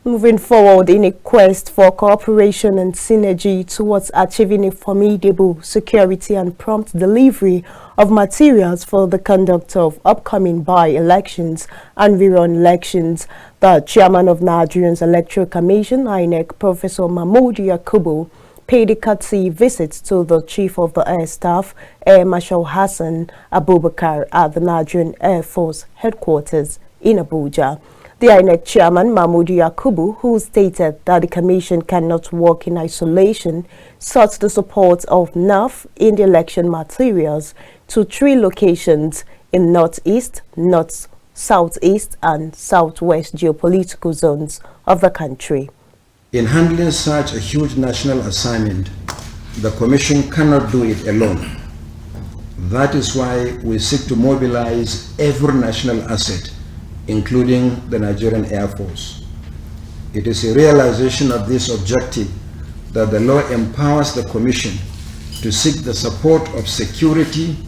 Moving forward in a quest for cooperation and synergy towards achieving a formidable security and prompt delivery of materials for the conduct of upcoming by-elections and rerun elections, the chairman of Nigeria's Electoral Commission, INEC, Professor Mahmoud Yakubu, paid a courtesy visit to the Chief of the Air Staff, Air Marshal Hassan Abubakar, at the Nigerian Air Force headquarters in Abuja. The INEC chairman, Mahmoud Yakubu, who stated that the commission cannot work in isolation, sought the support of NAF in the election materials to 3 locations in northeast, north, southeast and southwest geopolitical zones of the country. In handling such a huge national assignment, the Commission cannot do it alone. That is why we seek to mobilize every national asset, including the Nigerian Air Force. It is a realization of this objective that the law empowers the Commission to seek the support of security,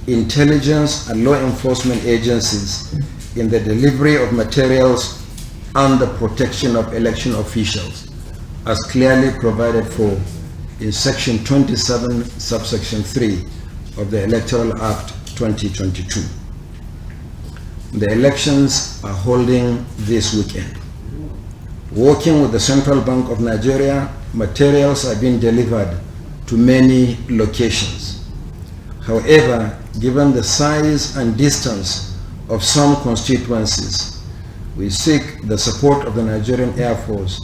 intelligence, and law enforcement agencies in the delivery of materials and the protection of election officials, as clearly provided for in Section 27, subsection 3 of the Electoral Act 2022. The elections are holding this weekend. Working with the Central Bank of Nigeria, materials are being delivered to many locations. However, given the size and distance of some constituencies, we seek the support of the Nigerian Air Force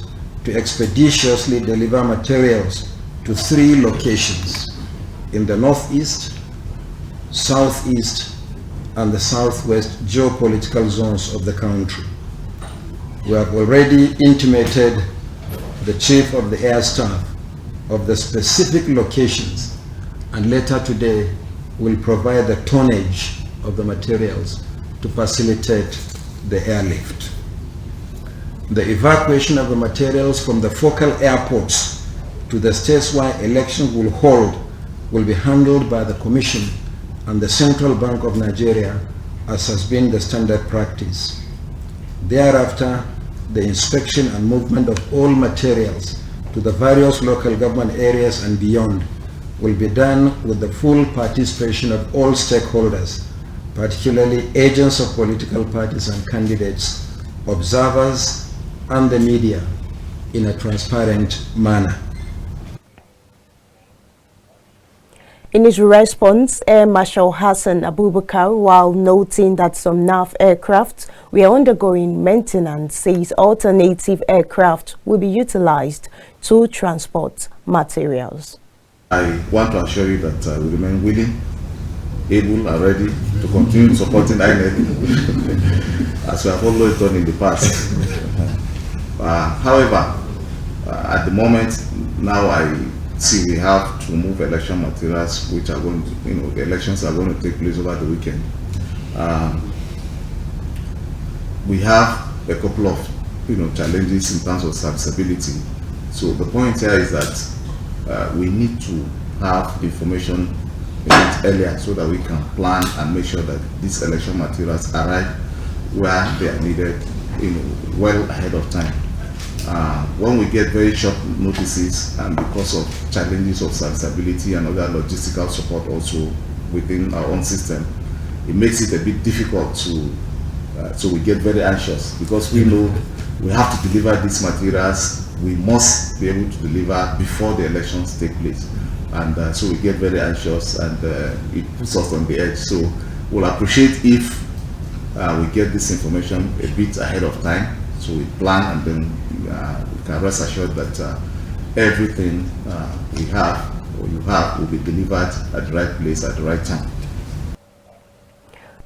to expeditiously deliver materials to 3 locations in the northeast, southeast, and the southwest geopolitical zones of the country. We have already intimated the Chief of the Air Staff of the specific locations, and later today will provide the tonnage of the materials to facilitate the airlift. The evacuation of the materials from the focal airports to the states where elections will hold will be handled by the Commission and the Central Bank of Nigeria, as has been the standard practice. Thereafter, the inspection and movement of all materials to the various local government areas and beyond will be done with the full participation of all stakeholders, particularly agents of political parties and candidates, observers, and the media, in a transparent manner. In his response, Air Marshal Hassan Abubakar, while noting that some NAF aircraft were undergoing maintenance, says alternative aircraft will be utilized to transport materials. I want to assure you that we remain willing, able and ready to continue supporting INEC as we have always done in the past. However, at the moment, now I see we have to move election materials which are going to, the elections are going to take place over the weekend. We have a couple of, challenges in terms of serviceability. So the point here is that we need to have information a bit earlier so that we can plan and make sure that these election materials arrive where they are needed, well ahead of time. When we get very short notices and because of challenges of serviceability and other logistical support also within our own system, it makes it a bit difficult to, so we get very anxious because we know we have to deliver these materials, we must be able to deliver before the elections take place. And so we get very anxious and it puts us on the edge. So we'll appreciate if we get this information a bit ahead of time. So we plan and then we can rest assured that everything we have or you have will be delivered at the right place at the right time.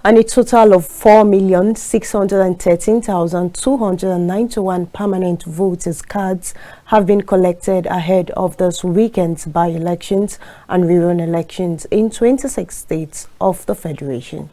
And a total of 4,613,291 permanent voters' cards have been collected ahead of this weekend's by-elections and rerun elections in 26 states of the Federation.